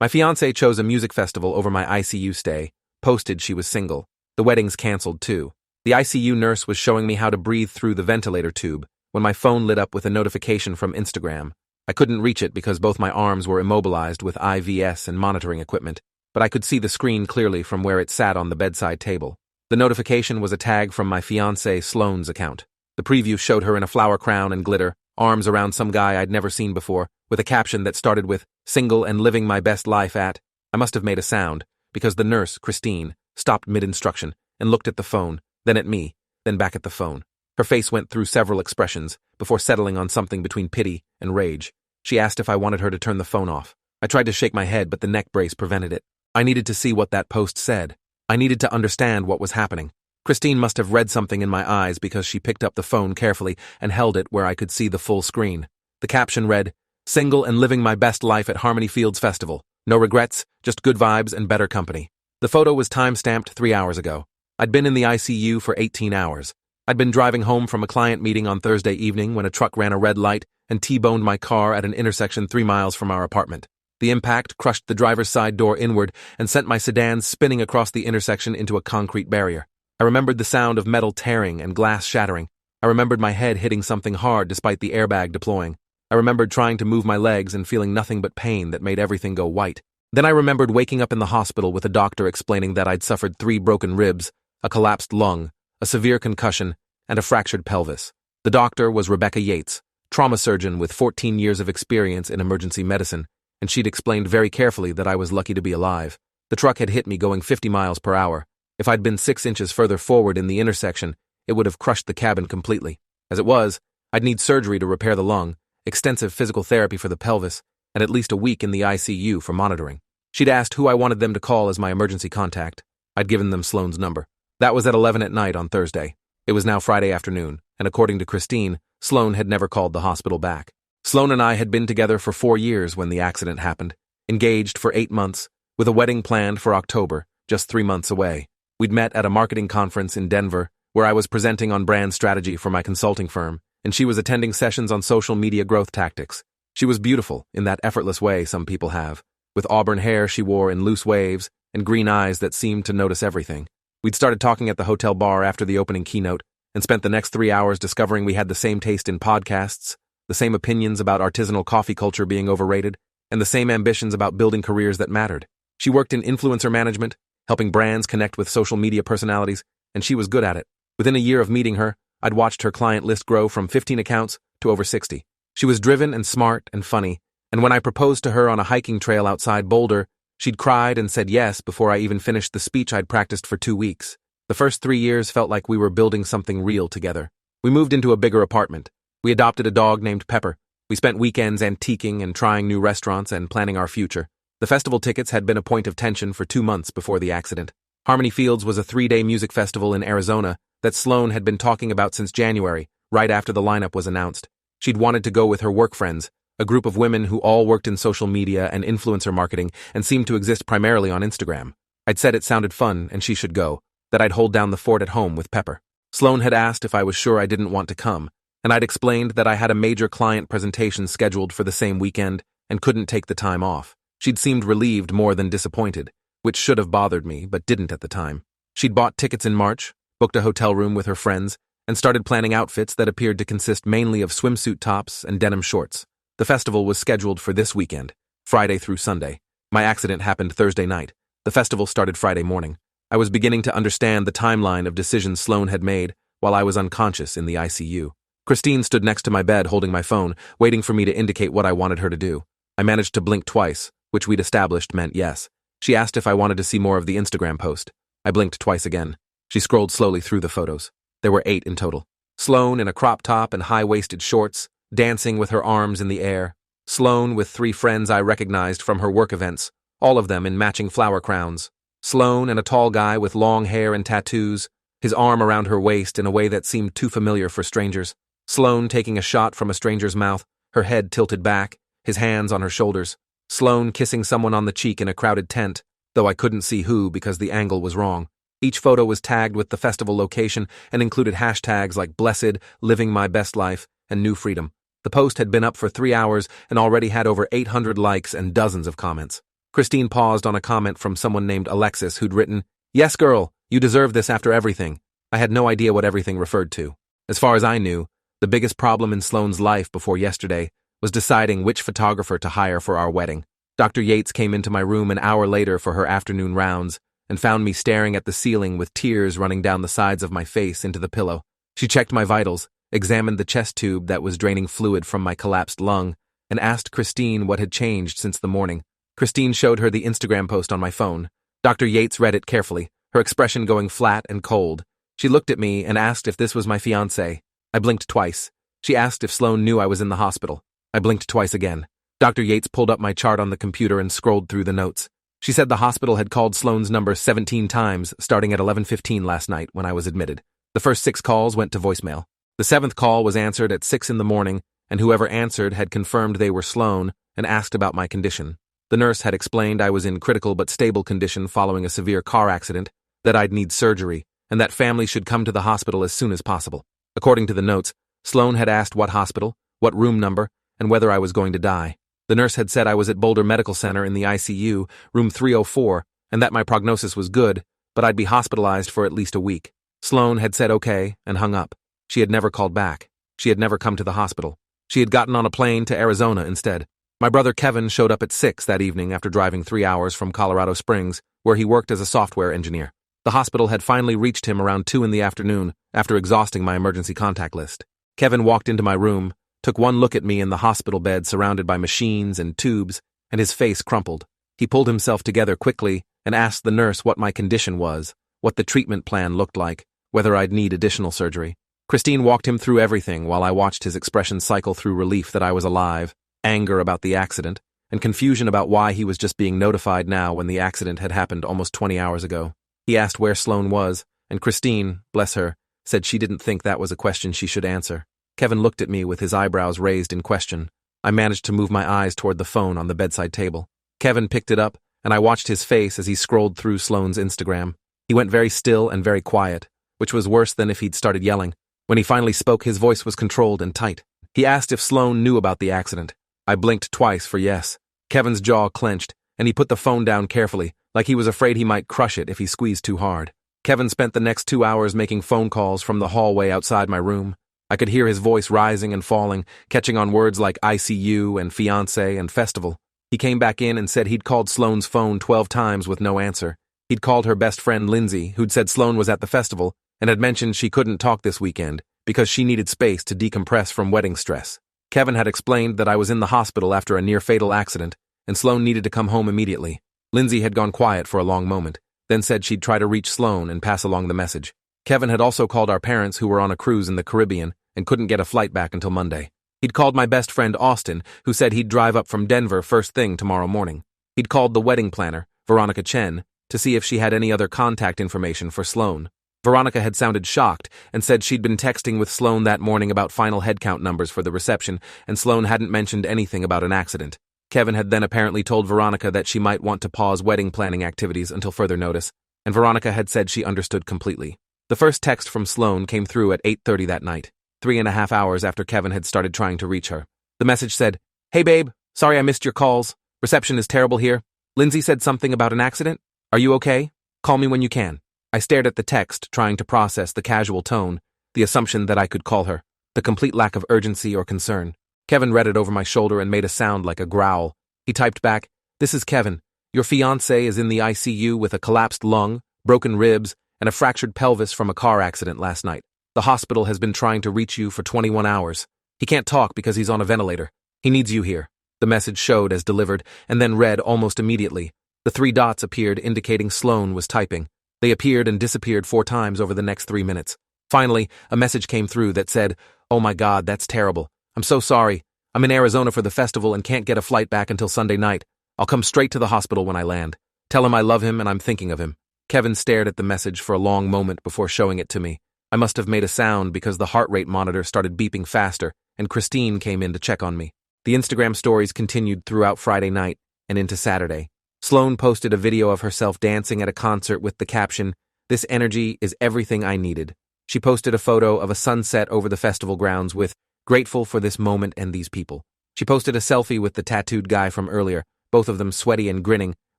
My fiancée chose a music festival over my ICU stay, posted she was single. The wedding's canceled too. The ICU nurse was showing me how to breathe through the ventilator tube when my phone lit up with a notification from Instagram. I couldn't reach it because both my arms were immobilized with IVs and monitoring equipment, but I could see the screen clearly from where it sat on the bedside table. The notification was a tag from my fiancée Sloane's account. The preview showed her in a flower crown and glitter, arms around some guy I'd never seen before, with a caption that started with, "Single and living my best life at." I must have made a sound, because the nurse, Christine, stopped mid-instruction and looked at the phone, then at me, then back at the phone. Her face went through several expressions before settling on something between pity and rage. She asked if I wanted her to turn the phone off. I tried to shake my head, but the neck brace prevented it. I needed to see what that post said. I needed to understand what was happening. Christine must have read something in my eyes because she picked up the phone carefully and held it where I could see the full screen. The caption read, "Single and living my best life at Harmony Fields Festival. No regrets, just good vibes and better company." The photo was time-stamped 3 hours ago. I'd been in the ICU for 18 hours. I'd been driving home from a client meeting on Thursday evening when a truck ran a red light and T-boned my car at an intersection 3 miles from our apartment. The impact crushed the driver's side door inward and sent my sedan spinning across the intersection into a concrete barrier. I remembered the sound of metal tearing and glass shattering. I remembered my head hitting something hard despite the airbag deploying. I remembered trying to move my legs and feeling nothing but pain that made everything go white. Then I remembered waking up in the hospital with a doctor explaining that I'd suffered 3 broken ribs, a collapsed lung, a severe concussion, and a fractured pelvis. The doctor was Rebecca Yates, trauma surgeon with 14 years of experience in emergency medicine, and she'd explained very carefully that I was lucky to be alive. The truck had hit me going 50 miles per hour. If I'd been 6 inches further forward in the intersection, it would have crushed the cabin completely. As it was, I'd need surgery to repair the lung, extensive physical therapy for the pelvis, and at least a week in the ICU for monitoring. She'd asked who I wanted them to call as my emergency contact. I'd given them Sloane's number. That was at 11 at night on Thursday. It was now Friday afternoon, and according to Christine, Sloane had never called the hospital back. Sloane and I had been together for 4 years when the accident happened, engaged for 8 months, with a wedding planned for October, just 3 months away. We'd met at a marketing conference in Denver, where I was presenting on brand strategy for my consulting firm, and she was attending sessions on social media growth tactics. She was beautiful in that effortless way some people have, with auburn hair she wore in loose waves and green eyes that seemed to notice everything. We'd started talking at the hotel bar after the opening keynote and spent the next 3 hours discovering we had the same taste in podcasts, the same opinions about artisanal coffee culture being overrated, and the same ambitions about building careers that mattered. She worked in influencer management, helping brands connect with social media personalities, and she was good at it. Within a year of meeting her, I'd watched her client list grow from 15 accounts to over 60. She was driven and smart and funny, and when I proposed to her on a hiking trail outside Boulder, she'd cried and said yes before I even finished the speech I'd practiced for 2 weeks. The first 3 years felt like we were building something real together. We moved into a bigger apartment. We adopted a dog named Pepper. We spent weekends antiquing and trying new restaurants and planning our future. The festival tickets had been a point of tension for 2 months before the accident. Harmony Fields was a 3-day music festival in Arizona that Sloane had been talking about since January, right after the lineup was announced. She'd wanted to go with her work friends, a group of women who all worked in social media and influencer marketing and seemed to exist primarily on Instagram. I'd said it sounded fun and she should go, that I'd hold down the fort at home with Pepper. Sloane had asked if I was sure I didn't want to come, and I'd explained that I had a major client presentation scheduled for the same weekend and couldn't take the time off. She'd seemed relieved more than disappointed, which should have bothered me, but didn't at the time. She'd bought tickets in March, booked a hotel room with her friends, and started planning outfits that appeared to consist mainly of swimsuit tops and denim shorts. The festival was scheduled for this weekend, Friday through Sunday. My accident happened Thursday night. The festival started Friday morning. I was beginning to understand the timeline of decisions Sloane had made while I was unconscious in the ICU. Christine stood next to my bed holding my phone, waiting for me to indicate what I wanted her to do. I managed to blink twice, which we'd established meant yes. She asked if I wanted to see more of the Instagram post. I blinked twice again. She scrolled slowly through the photos. There were 8 in total. Sloane in a crop top and high-waisted shorts, dancing with her arms in the air. Sloane with 3 friends I recognized from her work events, all of them in matching flower crowns. Sloane and a tall guy with long hair and tattoos, his arm around her waist in a way that seemed too familiar for strangers. Sloane taking a shot from a stranger's mouth, her head tilted back, his hands on her shoulders. Sloane kissing someone on the cheek in a crowded tent, though I couldn't see who because the angle was wrong. Each photo was tagged with the festival location and included hashtags like blessed, living my best life, and new freedom. The post had been up for 3 hours and already had over 800 likes and dozens of comments. Christine paused on a comment from someone named Alexis who'd written, "Yes, girl, you deserve this after everything." I had no idea what everything referred to. As far as I knew, the biggest problem in Sloane's life before yesterday was deciding which photographer to hire for our wedding. Dr. Yates came into my room an hour later for her afternoon rounds and found me staring at the ceiling with tears running down the sides of my face into the pillow. She checked my vitals, examined the chest tube that was draining fluid from my collapsed lung, and asked Christine what had changed since the morning. Christine showed her the Instagram post on my phone. Dr. Yates read it carefully, her expression going flat and cold. She looked at me and asked if this was my fiancé. I blinked twice. She asked if Sloane knew I was in the hospital. I blinked twice again. Dr. Yates pulled up my chart on the computer and scrolled through the notes. She said the hospital had called Sloane's number 17 times, starting at 11:15 last night when I was admitted. The first 6 calls went to voicemail. The 7th call was answered at 6 in the morning, and whoever answered had confirmed they were Sloane and asked about my condition. The nurse had explained I was in critical but stable condition following a severe car accident, that I'd need surgery, and that family should come to the hospital as soon as possible. According to the notes, Sloane had asked what hospital, what room number, and whether I was going to die. The nurse had said I was at Boulder Medical Center in the ICU, room 304, and that my prognosis was good, but I'd be hospitalized for at least a week. Sloane had said okay and hung up. She had never called back. She had never come to the hospital. She had gotten on a plane to Arizona instead. My brother Kevin showed up at 6 that evening after driving 3 hours from Colorado Springs, where he worked as a software engineer. The hospital had finally reached him around 2 in the afternoon after exhausting my emergency contact list. Kevin walked into my room, took one look at me in the hospital bed surrounded by machines and tubes, and his face crumpled. He pulled himself together quickly and asked the nurse what my condition was, what the treatment plan looked like, whether I'd need additional surgery. Christine walked him through everything while I watched his expression cycle through relief that I was alive, anger about the accident, and confusion about why he was just being notified now when the accident had happened almost 20 hours ago. He asked where Sloane was, and Christine, bless her, said she didn't think that was a question she should answer. Kevin looked at me with his eyebrows raised in question. I managed to move my eyes toward the phone on the bedside table. Kevin picked it up, and I watched his face as he scrolled through Sloane's Instagram. He went very still and very quiet, which was worse than if he'd started yelling. When he finally spoke, his voice was controlled and tight. He asked if Sloane knew about the accident. I blinked twice for yes. Kevin's jaw clenched, and he put the phone down carefully, like he was afraid he might crush it if he squeezed too hard. Kevin spent the next 2 hours making phone calls from the hallway outside my room. I could hear his voice rising and falling, catching on words like ICU and fiancé and festival. He came back in and said he'd called Sloane's phone 12 times with no answer. He'd called her best friend Lindsay, who'd said Sloane was at the festival, and had mentioned she couldn't talk this weekend because she needed space to decompress from wedding stress. Kevin had explained that I was in the hospital after a near-fatal accident, and Sloane needed to come home immediately. Lindsay had gone quiet for a long moment, then said she'd try to reach Sloane and pass along the message. Kevin had also called our parents who were on a cruise in the Caribbean and couldn't get a flight back until Monday. He'd called my best friend Austin, who said he'd drive up from Denver first thing tomorrow morning. He'd called the wedding planner, Veronica Chen, to see if she had any other contact information for Sloane. Veronica had sounded shocked and said she'd been texting with Sloane that morning about final headcount numbers for the reception, and Sloane hadn't mentioned anything about an accident. Kevin had then apparently told Veronica that she might want to pause wedding planning activities until further notice, and Veronica had said she understood completely. The first text from Sloane came through at 8:30 that night, 3.5 hours after Kevin had started trying to reach her. The message said, "Hey babe, sorry I missed your calls. Reception is terrible here. Lindsay said something about an accident. Are you okay? Call me when you can." I stared at the text, trying to process the casual tone, the assumption that I could call her, the complete lack of urgency or concern. Kevin read it over my shoulder and made a sound like a growl. He typed back, "This is Kevin. Your fiancé is in the ICU with a collapsed lung, broken ribs, and a fractured pelvis from a car accident last night. The hospital has been trying to reach you for 21 hours. He can't talk because he's on a ventilator. He needs you here." The message showed as delivered and then read almost immediately. The 3 dots appeared indicating Sloane was typing. They appeared and disappeared 4 times over the next 3 minutes. Finally, a message came through that said, "Oh my God, that's terrible. I'm so sorry. I'm in Arizona for the festival and can't get a flight back until Sunday night. I'll come straight to the hospital when I land. Tell him I love him and I'm thinking of him." Kevin stared at the message for a long moment before showing it to me. I must have made a sound because the heart rate monitor started beeping faster, and Christine came in to check on me. The Instagram stories continued throughout Friday night and into Saturday. Sloane posted a video of herself dancing at a concert with the caption, "This energy is everything I needed." She posted a photo of a sunset over the festival grounds with, "Grateful for this moment and these people." She posted a selfie with the tattooed guy from earlier, both of them sweaty and grinning,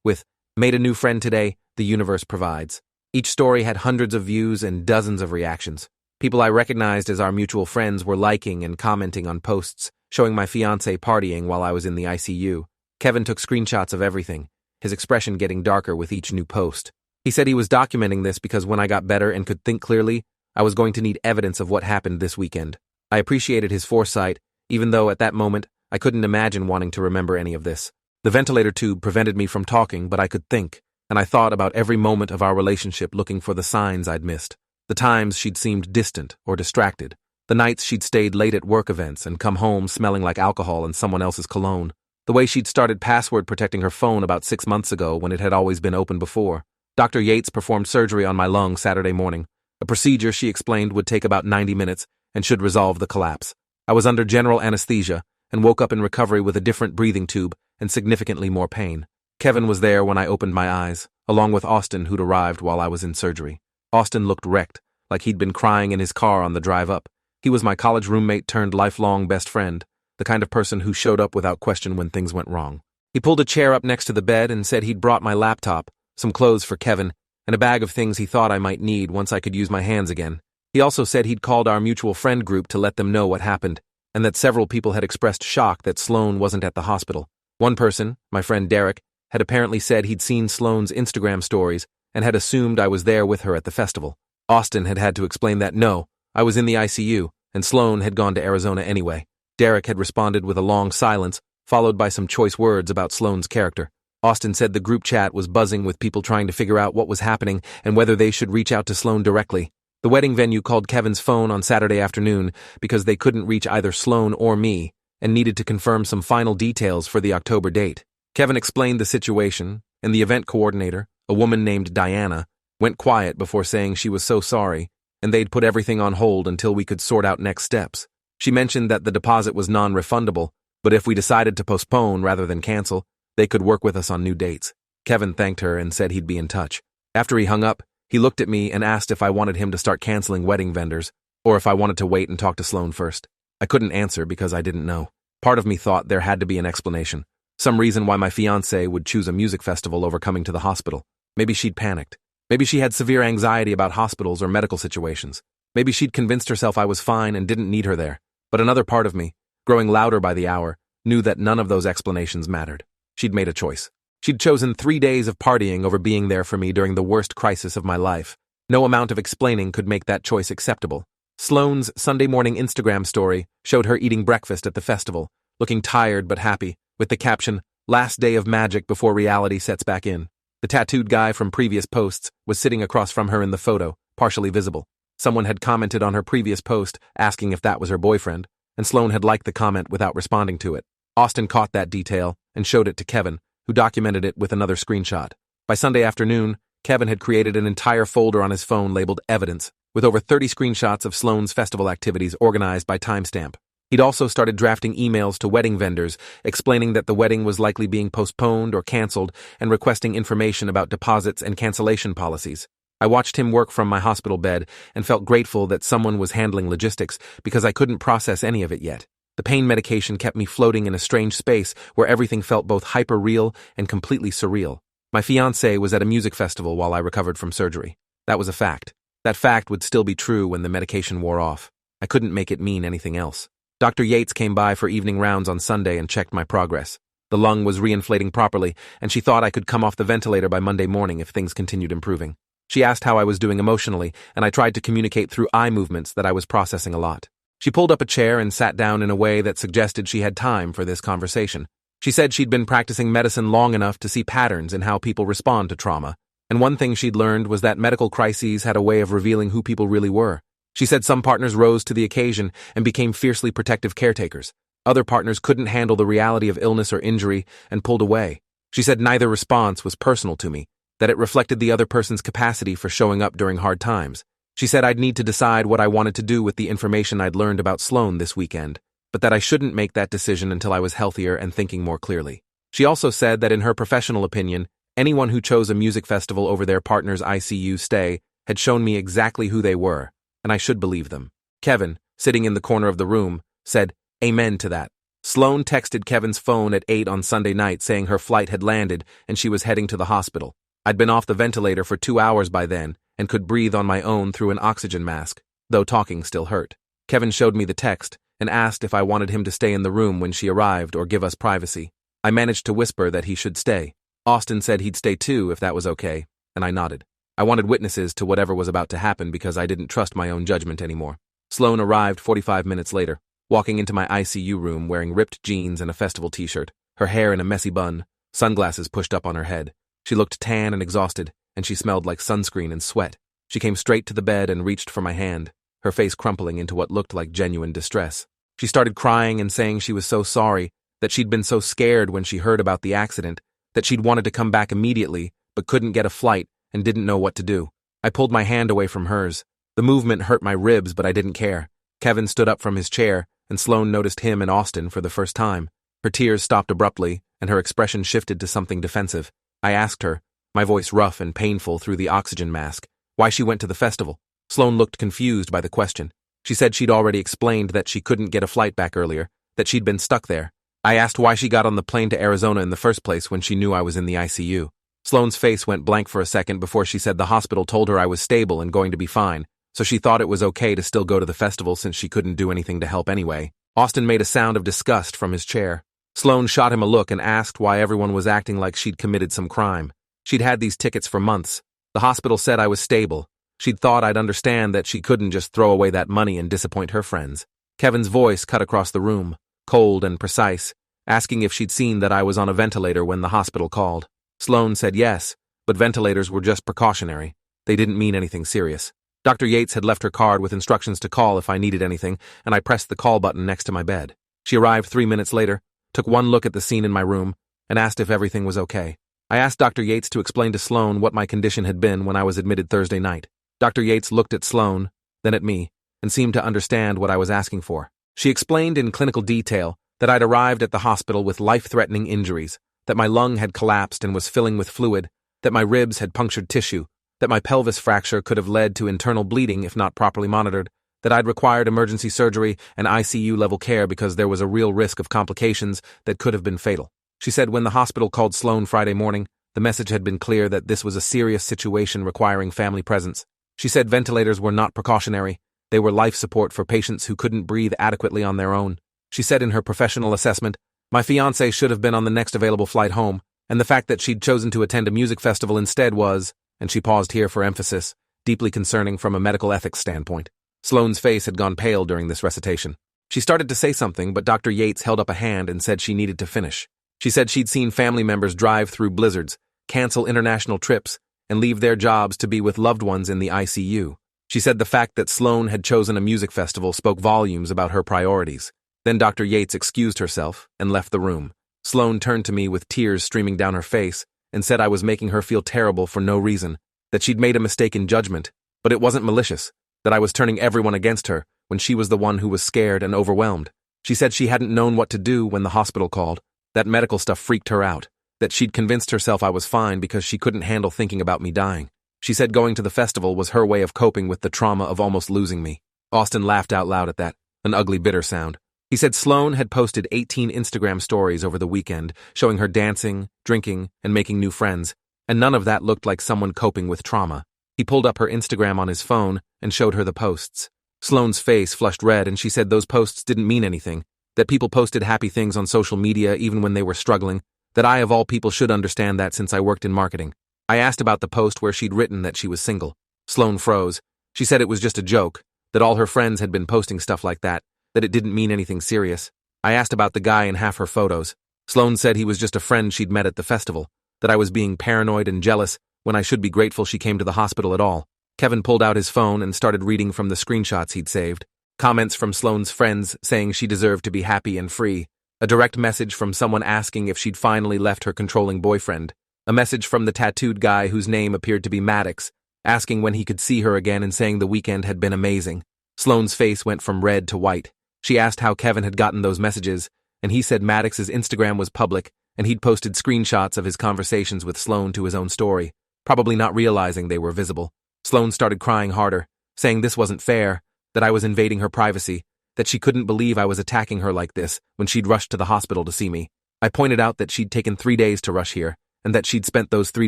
with, "Made a new friend today, the universe provides." Each story had hundreds of views and dozens of reactions. People I recognized as our mutual friends were liking and commenting on posts, showing my fiancée partying while I was in the ICU. Kevin took screenshots of everything, his expression getting darker with each new post. He said he was documenting this because when I got better and could think clearly, I was going to need evidence of what happened this weekend. I appreciated his foresight, even though at that moment, I couldn't imagine wanting to remember any of this. The ventilator tube prevented me from talking, but I could think, and I thought about every moment of our relationship looking for the signs I'd missed. The times she'd seemed distant or distracted. The nights she'd stayed late at work events and come home smelling like alcohol and someone else's cologne. The way she'd started password protecting her phone about 6 months ago when it had always been open before. Dr. Yates performed surgery on my lung Saturday morning. A procedure she explained would take about 90 minutes and should resolve the collapse. I was under general anesthesia and woke up in recovery with a different breathing tube and significantly more pain. Kevin was there when I opened my eyes, along with Austin, who'd arrived while I was in surgery. Austin looked wrecked, like he'd been crying in his car on the drive up. He was my college roommate turned lifelong best friend, the kind of person who showed up without question when things went wrong. He pulled a chair up next to the bed and said he'd brought my laptop, some clothes for Kevin, and a bag of things he thought I might need once I could use my hands again. He also said he'd called our mutual friend group to let them know what happened, and that several people had expressed shock that Sloan wasn't at the hospital. One person, my friend Derek, had apparently said he'd seen Sloan's Instagram stories and had assumed I was there with her at the festival. Austin had had to explain that no, I was in the ICU, and Sloan had gone to Arizona anyway. Derek had responded with a long silence, followed by some choice words about Sloan's character. Austin said the group chat was buzzing with people trying to figure out what was happening and whether they should reach out to Sloan directly. The wedding venue called Kevin's phone on Saturday afternoon because they couldn't reach either Sloan or me and needed to confirm some final details for the October date. Kevin explained the situation, and the event coordinator, a woman named Diana, went quiet before saying she was so sorry, and they'd put everything on hold until we could sort out next steps. She mentioned that the deposit was non-refundable, but if we decided to postpone rather than cancel, they could work with us on new dates. Kevin thanked her and said he'd be in touch. After he hung up, he looked at me and asked if I wanted him to start canceling wedding vendors, or if I wanted to wait and talk to Sloan first. I couldn't answer because I didn't know. Part of me thought there had to be an explanation. Some reason why my fiancée would choose a music festival over coming to the hospital. Maybe she'd panicked. Maybe she had severe anxiety about hospitals or medical situations. Maybe she'd convinced herself I was fine and didn't need her there. But another part of me, growing louder by the hour, knew that none of those explanations mattered. She'd made a choice. She'd chosen 3 days of partying over being there for me during the worst crisis of my life. No amount of explaining could make that choice acceptable. Sloan's Sunday morning Instagram story showed her eating breakfast at the festival, looking tired but happy, with the caption, "Last day of magic before reality sets back in." The tattooed guy from previous posts was sitting across from her in the photo, partially visible. Someone had commented on her previous post asking if that was her boyfriend, and Sloan had liked the comment without responding to it. Austin caught that detail and showed it to Kevin, who documented it with another screenshot. By Sunday afternoon, Kevin had created an entire folder on his phone labeled Evidence, with over 30 screenshots of Sloan's festival activities organized by timestamp. He'd also started drafting emails to wedding vendors, explaining that the wedding was likely being postponed or canceled and requesting information about deposits and cancellation policies. I watched him work from my hospital bed and felt grateful that someone was handling logistics because I couldn't process any of it yet. The pain medication kept me floating in a strange space where everything felt both hyper-real and completely surreal. My fiancée was at a music festival while I recovered from surgery. That was a fact. That fact would still be true when the medication wore off. I couldn't make it mean anything else. Dr. Yates came by for evening rounds on Sunday and checked my progress. The lung was reinflating properly, and she thought I could come off the ventilator by Monday morning if things continued improving. She asked how I was doing emotionally, and I tried to communicate through eye movements that I was processing a lot. She pulled up a chair and sat down in a way that suggested she had time for this conversation. She said she'd been practicing medicine long enough to see patterns in how people respond to trauma, and one thing she'd learned was that medical crises had a way of revealing who people really were. She said some partners rose to the occasion and became fiercely protective caretakers. Other partners couldn't handle the reality of illness or injury and pulled away. She said neither response was personal to me, that it reflected the other person's capacity for showing up during hard times. She said I'd need to decide what I wanted to do with the information I'd learned about Sloan this weekend, but that I shouldn't make that decision until I was healthier and thinking more clearly. She also said that in her professional opinion, anyone who chose a music festival over their partner's ICU stay had shown me exactly who they were, and I should believe them. Kevin, sitting in the corner of the room, said, "Amen to that." Sloan texted Kevin's phone at 8 on Sunday night saying her flight had landed and she was heading to the hospital. I'd been off the ventilator for 2 hours by then and could breathe on my own through an oxygen mask, though talking still hurt. Kevin showed me the text and asked if I wanted him to stay in the room when she arrived or give us privacy. I managed to whisper that he should stay. Austin said he'd stay too if that was okay, and I nodded. I wanted witnesses to whatever was about to happen because I didn't trust my own judgment anymore. Sloan arrived 45 minutes later, walking into my ICU room wearing ripped jeans and a festival t-shirt, her hair in a messy bun, sunglasses pushed up on her head. She looked tan and exhausted, and she smelled like sunscreen and sweat. She came straight to the bed and reached for my hand, her face crumpling into what looked like genuine distress. She started crying and saying she was so sorry, that she'd been so scared when she heard about the accident, that she'd wanted to come back immediately, but couldn't get a flight and didn't know what to do. I pulled my hand away from hers. The movement hurt my ribs, but I didn't care. Kevin stood up from his chair, and Sloan noticed him and Austin for the first time. Her tears stopped abruptly, and her expression shifted to something defensive. I asked her, my voice rough and painful through the oxygen mask, why she went to the festival. Sloan looked confused by the question. She said she'd already explained that she couldn't get a flight back earlier, that she'd been stuck there. I asked why she got on the plane to Arizona in the first place when she knew I was in the ICU. Sloan's face went blank for a second before she said the hospital told her I was stable and going to be fine, so she thought it was okay to still go to the festival since she couldn't do anything to help anyway. Austin made a sound of disgust from his chair. Sloan shot him a look and asked why everyone was acting like she'd committed some crime. She'd had these tickets for months. The hospital said I was stable. She'd thought I'd understand that she couldn't just throw away that money and disappoint her friends. Kevin's voice cut across the room, cold and precise, asking if she'd seen that I was on a ventilator when the hospital called. Sloan said yes, but ventilators were just precautionary. They didn't mean anything serious. Dr. Yates had left her card with instructions to call if I needed anything, and I pressed the call button next to my bed. She arrived 3 minutes later, took one look at the scene in my room, and asked if everything was okay. I asked Dr. Yates to explain to Sloan what my condition had been when I was admitted Thursday night. Dr. Yates looked at Sloan, then at me, and seemed to understand what I was asking for. She explained in clinical detail that I'd arrived at the hospital with life-threatening injuries, that my lung had collapsed and was filling with fluid, that my ribs had punctured tissue, that my pelvis fracture could have led to internal bleeding if not properly monitored, that I'd required emergency surgery and ICU-level care because there was a real risk of complications that could have been fatal. She said when the hospital called Sloan Friday morning, the message had been clear that this was a serious situation requiring family presence. She said ventilators were not precautionary. They were life support for patients who couldn't breathe adequately on their own. She said in her professional assessment, my fiancée should have been on the next available flight home, and the fact that she'd chosen to attend a music festival instead was, and she paused here for emphasis, deeply concerning from a medical ethics standpoint. Sloan's face had gone pale during this recitation. She started to say something, but Dr. Yates held up a hand and said she needed to finish. She said she'd seen family members drive through blizzards, cancel international trips, and leave their jobs to be with loved ones in the ICU. She said the fact that Sloan had chosen a music festival spoke volumes about her priorities. Then Dr. Yates excused herself and left the room. Sloan turned to me with tears streaming down her face and said I was making her feel terrible for no reason, that she'd made a mistake in judgment, but it wasn't malicious, that I was turning everyone against her when she was the one who was scared and overwhelmed. She said she hadn't known what to do when the hospital called, that medical stuff freaked her out, that she'd convinced herself I was fine because she couldn't handle thinking about me dying. She said going to the festival was her way of coping with the trauma of almost losing me. Austin laughed out loud at that, an ugly, bitter sound. He said Sloan had posted 18 Instagram stories over the weekend, showing her dancing, drinking, and making new friends, and none of that looked like someone coping with trauma. He pulled up her Instagram on his phone and showed her the posts. Sloan's face flushed red, and she said those posts didn't mean anything, that people posted happy things on social media even when they were struggling, that I of all people should understand that since I worked in marketing. I asked about the post where she'd written that she was single. Sloan froze. She said it was just a joke, that all her friends had been posting stuff like that it didn't mean anything serious. I asked about the guy in half her photos. Sloan said he was just a friend she'd met at the festival, that I was being paranoid and jealous when I should be grateful she came to the hospital at all. Kevin pulled out his phone and started reading from the screenshots he'd saved. Comments from Sloan's friends saying she deserved to be happy and free. A direct message from someone asking if she'd finally left her controlling boyfriend. A message from the tattooed guy whose name appeared to be Maddox, asking when he could see her again and saying the weekend had been amazing. Sloan's face went from red to white. She asked how Kevin had gotten those messages, and he said Maddox's Instagram was public, and he'd posted screenshots of his conversations with Sloan to his own story, probably not realizing they were visible. Sloan started crying harder, saying this wasn't fair, that I was invading her privacy, that she couldn't believe I was attacking her like this when she'd rushed to the hospital to see me. I pointed out that she'd taken 3 days to rush here, and that she'd spent those 3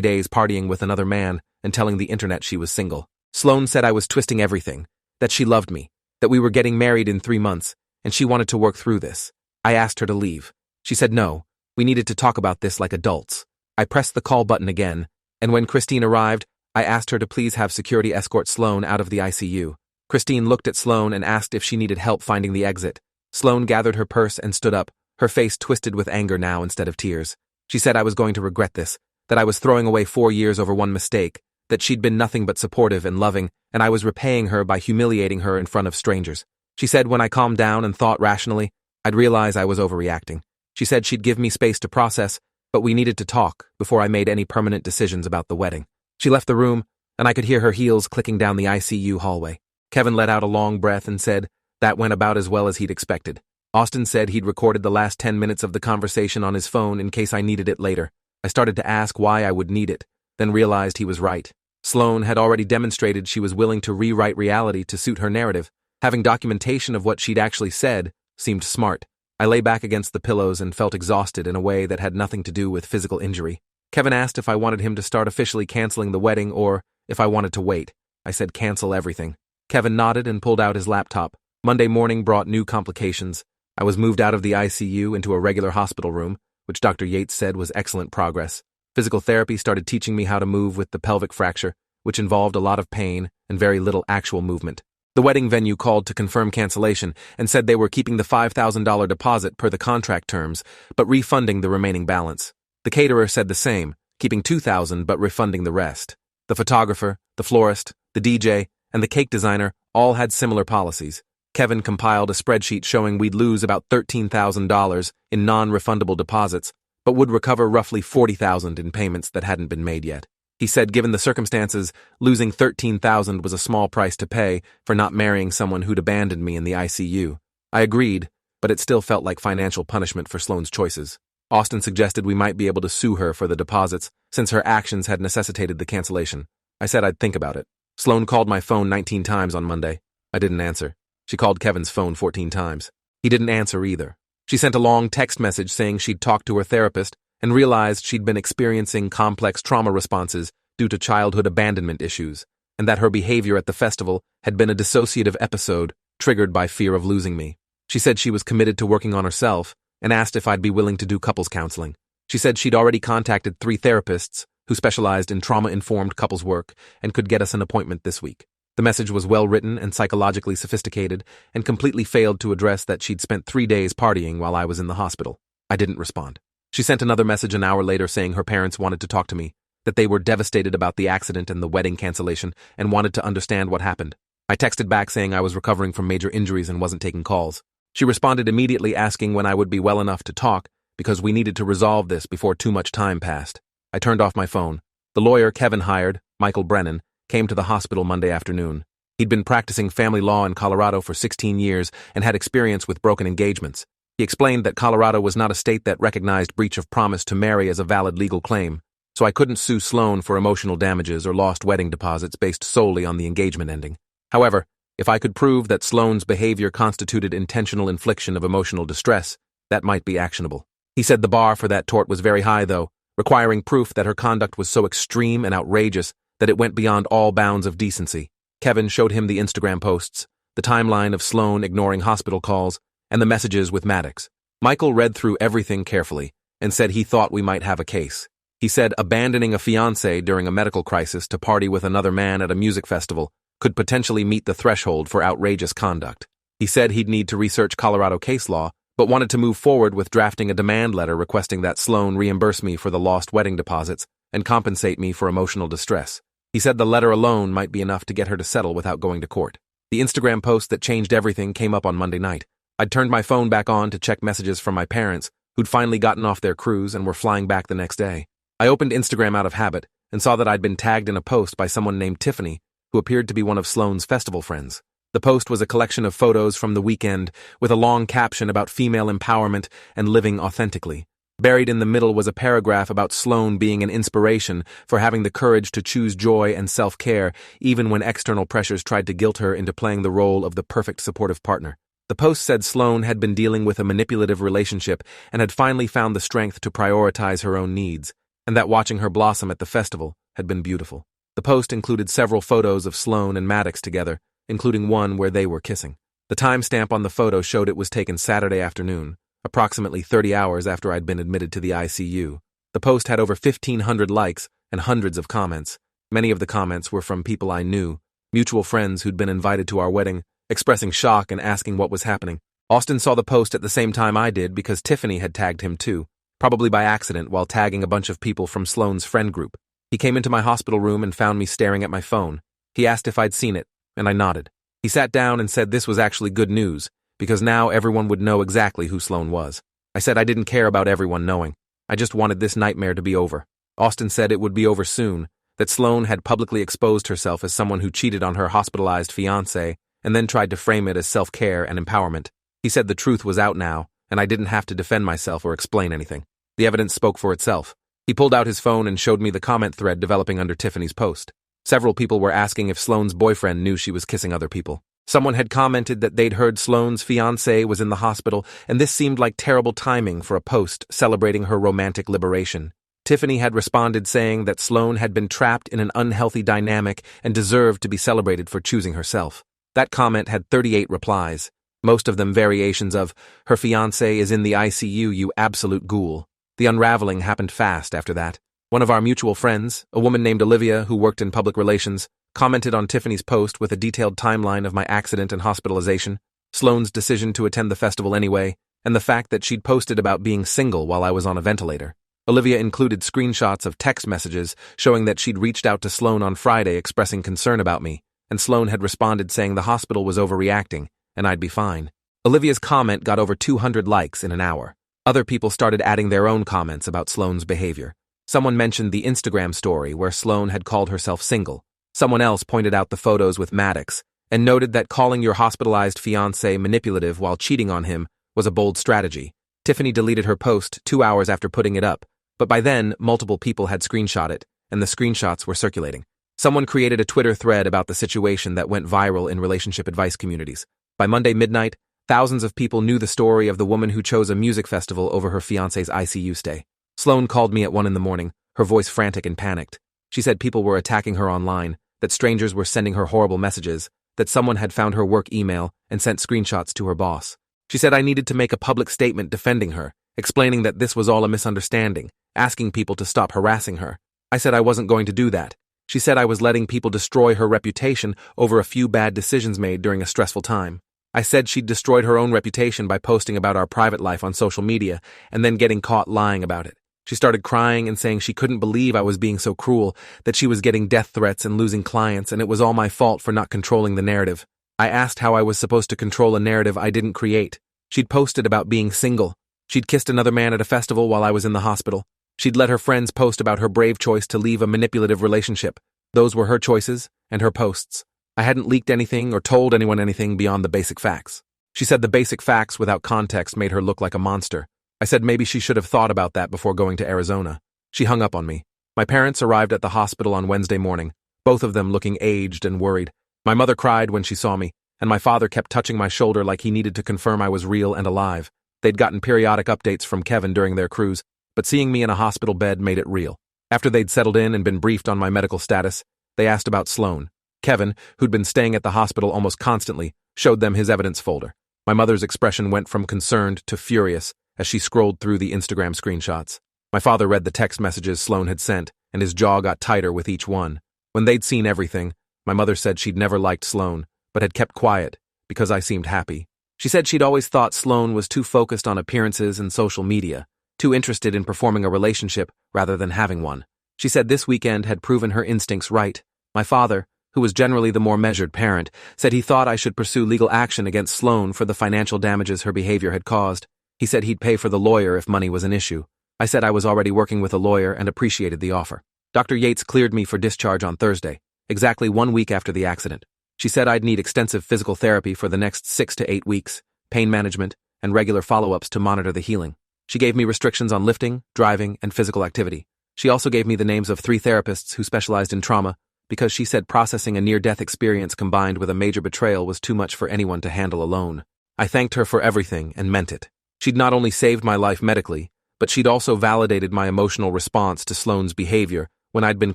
days partying with another man and telling the internet she was single. Sloane said I was twisting everything, that she loved me, that we were getting married in 3 months, and she wanted to work through this. I asked her to leave. She said no, we needed to talk about this like adults. I pressed the call button again, and when Christine arrived, I asked her to please have security escort Sloane out of the ICU. Christine looked at Sloane and asked if she needed help finding the exit. Sloane gathered her purse and stood up, her face twisted with anger now instead of tears. She said I was going to regret this, that I was throwing away 4 years over one mistake, that she'd been nothing but supportive and loving, and I was repaying her by humiliating her in front of strangers. She said when I calmed down and thought rationally, I'd realize I was overreacting. She said she'd give me space to process, but we needed to talk before I made any permanent decisions about the wedding. She left the room, and I could hear her heels clicking down the ICU hallway. Kevin let out a long breath and said that went about as well as he'd expected. Austin said he'd recorded the last 10 minutes of the conversation on his phone in case I needed it later. I started to ask why I would need it, then realized he was right. Sloane had already demonstrated she was willing to rewrite reality to suit her narrative. Having documentation of what she'd actually said seemed smart. I lay back against the pillows and felt exhausted in a way that had nothing to do with physical injury. Kevin asked if I wanted him to start officially canceling the wedding or if I wanted to wait. I said cancel everything. Kevin nodded and pulled out his laptop. Monday morning brought new complications. I was moved out of the ICU into a regular hospital room, which Dr. Yates said was excellent progress. Physical therapy started teaching me how to move with the pelvic fracture, which involved a lot of pain and very little actual movement. The wedding venue called to confirm cancellation and said they were keeping the $5,000 deposit per the contract terms, but refunding the remaining balance. The caterer said the same, keeping $2,000 but refunding the rest. The photographer, the florist, the DJ, and the cake designer all had similar policies. Kevin compiled a spreadsheet showing we'd lose about $13,000 in non-refundable deposits, but would recover roughly $40,000 in payments that hadn't been made yet. He said given the circumstances, losing $13,000 was a small price to pay for not marrying someone who'd abandoned me in the ICU. I agreed, but it still felt like financial punishment for Sloane's choices. Austin suggested we might be able to sue her for the deposits, since her actions had necessitated the cancellation. I said I'd think about it. Sloane called my phone 19 times on Monday. I didn't answer. She called Kevin's phone 14 times. He didn't answer either. She sent a long text message saying she'd talked to her therapist and realized she'd been experiencing complex trauma responses due to childhood abandonment issues, and that her behavior at the festival had been a dissociative episode triggered by fear of losing me. She said she was committed to working on herself and asked if I'd be willing to do couples counseling. She said she'd already contacted 3 therapists who specialized in trauma-informed couples work and could get us an appointment this week. The message was well-written and psychologically sophisticated and completely failed to address that she'd spent 3 days partying while I was in the hospital. I didn't respond. She sent another message an hour later saying her parents wanted to talk to me, that they were devastated about the accident and the wedding cancellation and wanted to understand what happened. I texted back saying I was recovering from major injuries and wasn't taking calls. She responded immediately asking when I would be well enough to talk because we needed to resolve this before too much time passed. I turned off my phone. The lawyer Kevin hired, Michael Brennan, came to the hospital Monday afternoon. He'd been practicing family law in Colorado for 16 years and had experience with broken engagements. He explained that Colorado was not a state that recognized breach of promise to marry as a valid legal claim, so I couldn't sue Sloane for emotional damages or lost wedding deposits based solely on the engagement ending. However, if I could prove that Sloane's behavior constituted intentional infliction of emotional distress, that might be actionable. He said the bar for that tort was very high, though, requiring proof that her conduct was so extreme and outrageous that it went beyond all bounds of decency. Kevin showed him the Instagram posts, the timeline of Sloane ignoring hospital calls, and the messages with Maddox. Michael read through everything carefully and said he thought we might have a case. He said abandoning a fiancée during a medical crisis to party with another man at a music festival could potentially meet the threshold for outrageous conduct. He said he'd need to research Colorado case law, but wanted to move forward with drafting a demand letter requesting that Sloane reimburse me for the lost wedding deposits and compensate me for emotional distress. He said the letter alone might be enough to get her to settle without going to court. The Instagram post that changed everything came up on Monday night. I'd turned my phone back on to check messages from my parents, who'd finally gotten off their cruise and were flying back the next day. I opened Instagram out of habit and saw that I'd been tagged in a post by someone named Tiffany, who appeared to be one of Sloane's festival friends. The post was a collection of photos from the weekend with a long caption about female empowerment and living authentically. Buried in the middle was a paragraph about Sloane being an inspiration for having the courage to choose joy and self-care even when external pressures tried to guilt her into playing the role of the perfect supportive partner. The post said Sloane had been dealing with a manipulative relationship and had finally found the strength to prioritize her own needs, and that watching her blossom at the festival had been beautiful. The post included several photos of Sloane and Maddox together, including one where they were kissing. The timestamp on the photo showed it was taken Saturday afternoon, approximately 30 hours after I'd been admitted to the ICU. The post had over 1,500 likes and hundreds of comments. Many of the comments were from people I knew, mutual friends who'd been invited to our wedding, expressing shock and asking what was happening. Austin saw the post at the same time I did because Tiffany had tagged him too, probably by accident while tagging a bunch of people from Sloane's friend group. He came into my hospital room and found me staring at my phone. He asked if I'd seen it, and I nodded. He sat down and said this was actually good news, because now everyone would know exactly who Sloane was. I said I didn't care about everyone knowing. I just wanted this nightmare to be over. Austin said it would be over soon, that Sloane had publicly exposed herself as someone who cheated on her hospitalized fiancé and then tried to frame it as self-care and empowerment. He said the truth was out now, and I didn't have to defend myself or explain anything. The evidence spoke for itself. He pulled out his phone and showed me the comment thread developing under Tiffany's post. Several people were asking if Sloane's boyfriend knew she was kissing other people. Someone had commented that they'd heard Sloane's fiancé was in the hospital, and this seemed like terrible timing for a post celebrating her romantic liberation. Tiffany had responded saying that Sloane had been trapped in an unhealthy dynamic and deserved to be celebrated for choosing herself. That comment had 38 replies, most of them variations of, "Her fiancé is in the ICU, you absolute ghoul." The unraveling happened fast after that. One of our mutual friends, a woman named Olivia who worked in public relations, commented on Tiffany's post with a detailed timeline of my accident and hospitalization, Sloane's decision to attend the festival anyway, and the fact that she'd posted about being single while I was on a ventilator. Olivia included screenshots of text messages showing that she'd reached out to Sloane on Friday expressing concern about me, and Sloane had responded saying the hospital was overreacting, and I'd be fine. Olivia's comment got over 200 likes in an hour. Other people started adding their own comments about Sloane's behavior. Someone mentioned the Instagram story where Sloane had called herself single. Someone else pointed out the photos with Maddox, and noted that calling your hospitalized fiancé manipulative while cheating on him was a bold strategy. Tiffany deleted her post 2 hours after putting it up, but by then, multiple people had screenshot it, and the screenshots were circulating. Someone created a Twitter thread about the situation that went viral in relationship advice communities. By Monday midnight, thousands of people knew the story of the woman who chose a music festival over her fiancé's ICU stay. Sloane called me at 1 a.m, her voice frantic and panicked. She said people were attacking her online, that strangers were sending her horrible messages, that someone had found her work email and sent screenshots to her boss. She said I needed to make a public statement defending her, explaining that this was all a misunderstanding, asking people to stop harassing her. I said I wasn't going to do that. She said I was letting people destroy her reputation over a few bad decisions made during a stressful time. I said she'd destroyed her own reputation by posting about our private life on social media and then getting caught lying about it. She started crying and saying she couldn't believe I was being so cruel, that she was getting death threats and losing clients, and it was all my fault for not controlling the narrative. I asked how I was supposed to control a narrative I didn't create. She'd posted about being single. She'd kissed another man at a festival while I was in the hospital. She'd let her friends post about her brave choice to leave a manipulative relationship. Those were her choices and her posts. I hadn't leaked anything or told anyone anything beyond the basic facts. She said the basic facts without context made her look like a monster. I said maybe she should have thought about that before going to Arizona. She hung up on me. My parents arrived at the hospital on Wednesday morning, both of them looking aged and worried. My mother cried when she saw me, and my father kept touching my shoulder like he needed to confirm I was real and alive. They'd gotten periodic updates from Kevin during their cruise, but seeing me in a hospital bed made it real. After they'd settled in and been briefed on my medical status, they asked about Sloane. Kevin, who'd been staying at the hospital almost constantly, showed them his evidence folder. My mother's expression went from concerned to furious as she scrolled through the Instagram screenshots. My father read the text messages Sloane had sent, and his jaw got tighter with each one. When they'd seen everything, my mother said she'd never liked Sloane, but had kept quiet because I seemed happy. She said she'd always thought Sloane was too focused on appearances and social media, too interested in performing a relationship rather than having one. She said this weekend had proven her instincts right. My father, who was generally the more measured parent, said he thought I should pursue legal action against Sloane for the financial damages her behavior had caused. He said he'd pay for the lawyer if money was an issue. I said I was already working with a lawyer and appreciated the offer. Dr. Yates cleared me for discharge on Thursday, exactly 1 week after the accident. She said I'd need extensive physical therapy for the next 6 to 8 weeks, pain management, and regular follow-ups to monitor the healing. She gave me restrictions on lifting, driving, and physical activity. She also gave me the names of 3 therapists who specialized in trauma, because she said processing a near-death experience combined with a major betrayal was too much for anyone to handle alone. I thanked her for everything and meant it. She'd not only saved my life medically, but she'd also validated my emotional response to Sloane's behavior when I'd been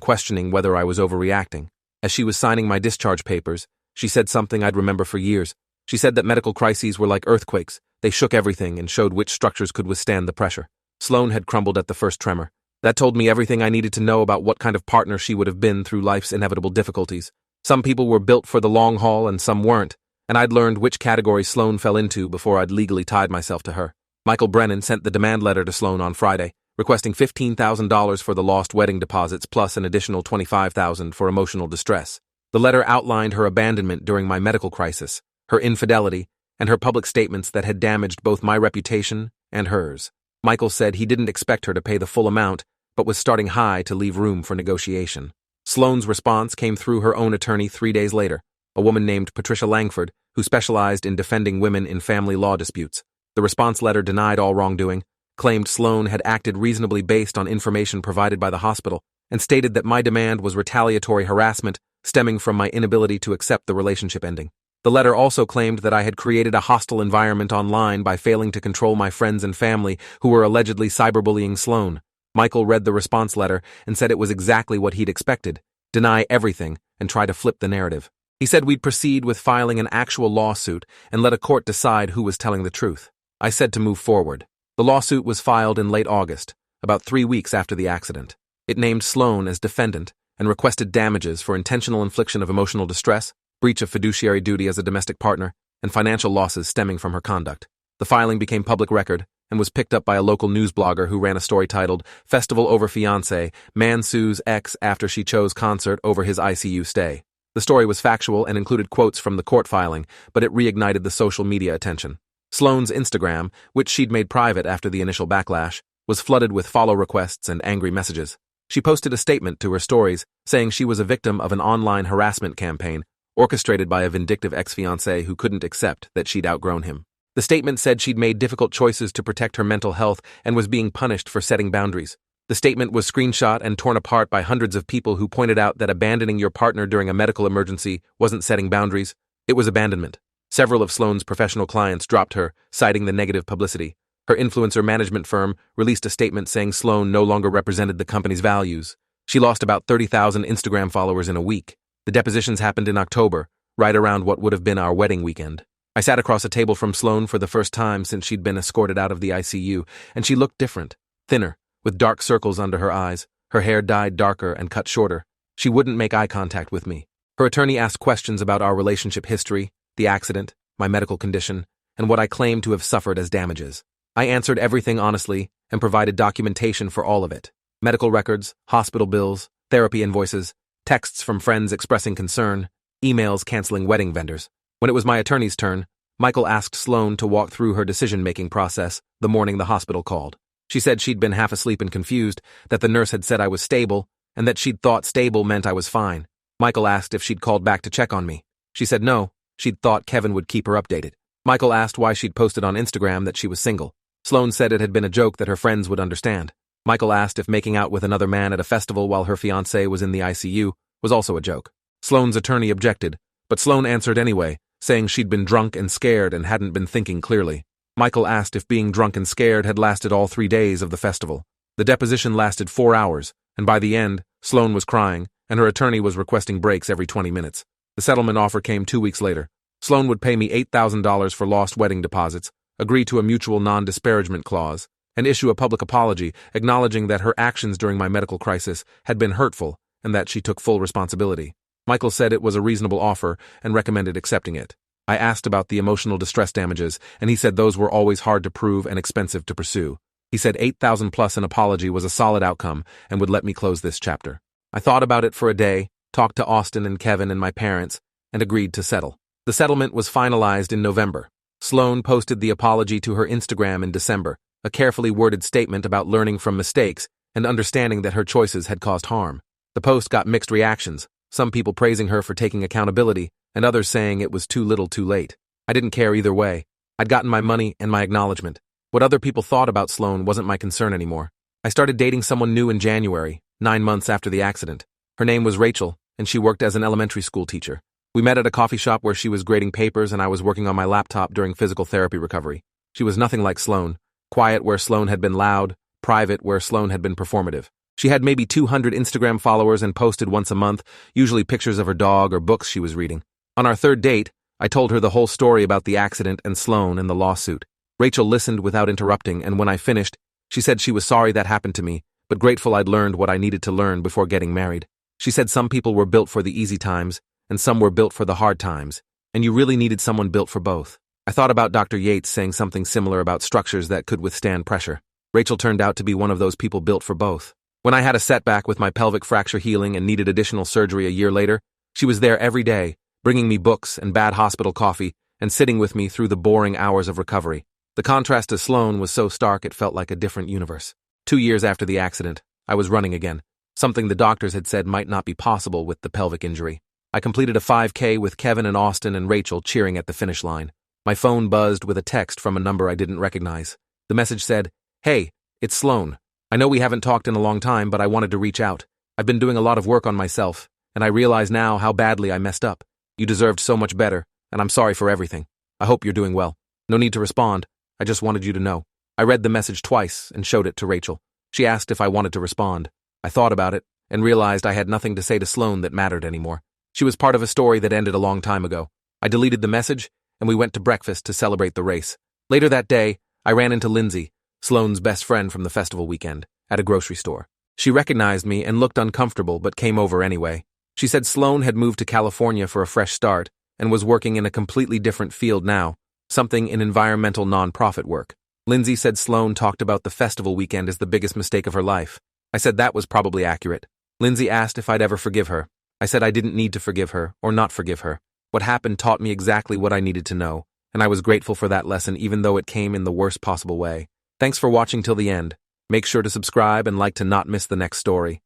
questioning whether I was overreacting. As she was signing my discharge papers, she said something I'd remember for years. She said that medical crises were like earthquakes. They shook everything and showed which structures could withstand the pressure. Sloane had crumbled at the first tremor. That told me everything I needed to know about what kind of partner she would have been through life's inevitable difficulties. Some people were built for the long haul and some weren't, and I'd learned which category Sloane fell into before I'd legally tied myself to her. Michael Brennan sent the demand letter to Sloane on Friday, requesting $15,000 for the lost wedding deposits plus an additional $25,000 for emotional distress. The letter outlined her abandonment during my medical crisis, her infidelity, and her public statements that had damaged both my reputation and hers. Michael said he didn't expect her to pay the full amount, but was starting high to leave room for negotiation. Sloane's response came through her own attorney 3 days later, a woman named Patricia Langford, who specialized in defending women in family law disputes. The response letter denied all wrongdoing, claimed Sloane had acted reasonably based on information provided by the hospital, and stated that my demand was retaliatory harassment stemming from my inability to accept the relationship ending. The letter also claimed that I had created a hostile environment online by failing to control my friends and family who were allegedly cyberbullying Sloane. Michael read the response letter and said it was exactly what he'd expected: deny everything and try to flip the narrative. He said we'd proceed with filing an actual lawsuit and let a court decide who was telling the truth. I said to move forward. The lawsuit was filed in late August, about 3 weeks after the accident. It named Sloane as defendant and requested damages for intentional infliction of emotional distress, breach of fiduciary duty as a domestic partner, and financial losses stemming from her conduct. The filing became public record and was picked up by a local news blogger who ran a story titled, "Festival Over Fiancée, Man Sues Ex After She Chose Concert Over His ICU Stay." The story was factual and included quotes from the court filing, but it reignited the social media attention. Sloane's Instagram, which she'd made private after the initial backlash, was flooded with follow requests and angry messages. She posted a statement to her stories saying she was a victim of an online harassment campaign orchestrated by a vindictive ex-fiancé who couldn't accept that she'd outgrown him. The statement said she'd made difficult choices to protect her mental health and was being punished for setting boundaries. The statement was screenshot and torn apart by hundreds of people who pointed out that abandoning your partner during a medical emergency wasn't setting boundaries, it was abandonment. Several of Sloane's professional clients dropped her, citing the negative publicity. Her influencer management firm released a statement saying Sloane no longer represented the company's values. She lost about 30,000 Instagram followers in a week. The depositions happened in October, right around what would have been our wedding weekend. I sat across a table from Sloane for the first time since she'd been escorted out of the ICU, and she looked different, thinner, with dark circles under her eyes, her hair dyed darker and cut shorter. She wouldn't make eye contact with me. Her attorney asked questions about our relationship history, the accident, my medical condition, and what I claimed to have suffered as damages. I answered everything honestly and provided documentation for all of it. Medical records, hospital bills, therapy invoices, texts from friends expressing concern, emails canceling wedding vendors. When it was my attorney's turn, Michael asked Sloane to walk through her decision-making process the morning the hospital called. She said she'd been half asleep and confused, that the nurse had said I was stable, and that she'd thought stable meant I was fine. Michael asked if she'd called back to check on me. She said no, she'd thought Kevin would keep her updated. Michael asked why she'd posted on Instagram that she was single. Sloane said it had been a joke that her friends would understand. Michael asked if making out with another man at a festival while her fiancé was in the ICU was also a joke. Sloane's attorney objected, but Sloane answered anyway, saying she'd been drunk and scared and hadn't been thinking clearly. Michael asked if being drunk and scared had lasted all 3 days of the festival. The deposition lasted 4 hours, and by the end, Sloane was crying, and her attorney was requesting breaks every 20 minutes. The settlement offer came 2 weeks later. Sloane would pay me $8,000 for lost wedding deposits, agree to a mutual non-disparagement clause, and issue a public apology acknowledging that her actions during my medical crisis had been hurtful and that she took full responsibility. Michael said it was a reasonable offer and recommended accepting it. I asked about the emotional distress damages, and he said those were always hard to prove and expensive to pursue. He said $8,000 plus an apology was a solid outcome and would let me close this chapter. I thought about it for a day, talked to Austin and Kevin and my parents, and agreed to settle. The settlement was finalized in November. Sloane posted the apology to her Instagram in December, a carefully worded statement about learning from mistakes and understanding that her choices had caused harm. The post got mixed reactions, some people praising her for taking accountability, and others saying it was too little too late. I didn't care either way. I'd gotten my money and my acknowledgement. What other people thought about Sloane wasn't my concern anymore. I started dating someone new in January, 9 months after the accident. Her name was Rachel, and she worked as an elementary school teacher. We met at a coffee shop where she was grading papers and I was working on my laptop during physical therapy recovery. She was nothing like Sloane, quiet where Sloane had been loud, private where Sloane had been performative. She had maybe 200 Instagram followers and posted once a month, usually pictures of her dog or books she was reading. On our third date, I told her the whole story about the accident and Sloane and the lawsuit. Rachel listened without interrupting, and when I finished, she said she was sorry that happened to me, but grateful I'd learned what I needed to learn before getting married. She said some people were built for the easy times, and some were built for the hard times, and you really needed someone built for both. I thought about Dr. Yates saying something similar about structures that could withstand pressure. Rachel turned out to be one of those people built for both. When I had a setback with my pelvic fracture healing and needed additional surgery a year later, she was there every day, bringing me books and bad hospital coffee and sitting with me through the boring hours of recovery. The contrast to Sloane was so stark it felt like a different universe. 2 years after the accident, I was running again, something the doctors had said might not be possible with the pelvic injury. I completed a 5K with Kevin and Austin and Rachel cheering at the finish line. My phone buzzed with a text from a number I didn't recognize. The message said, "Hey, it's Sloane. I know we haven't talked in a long time, but I wanted to reach out. I've been doing a lot of work on myself, and I realize now how badly I messed up. You deserved so much better, and I'm sorry for everything. I hope you're doing well. No need to respond. I just wanted you to know." I read the message twice and showed it to Rachel. She asked if I wanted to respond. I thought about it and realized I had nothing to say to Sloane that mattered anymore. She was part of a story that ended a long time ago. I deleted the message, and we went to breakfast to celebrate the race. Later that day, I ran into Lindsay, Sloane's best friend from the festival weekend, at a grocery store. She recognized me and looked uncomfortable but came over anyway. She said Sloane had moved to California for a fresh start and was working in a completely different field now, something in environmental nonprofit work. Lindsay said Sloane talked about the festival weekend as the biggest mistake of her life. I said that was probably accurate. Lindsay asked if I'd ever forgive her. I said I didn't need to forgive her or not forgive her. What happened taught me exactly what I needed to know, and I was grateful for that lesson even though it came in the worst possible way. Thanks for watching till the end. Make sure to subscribe and like to not miss the next story.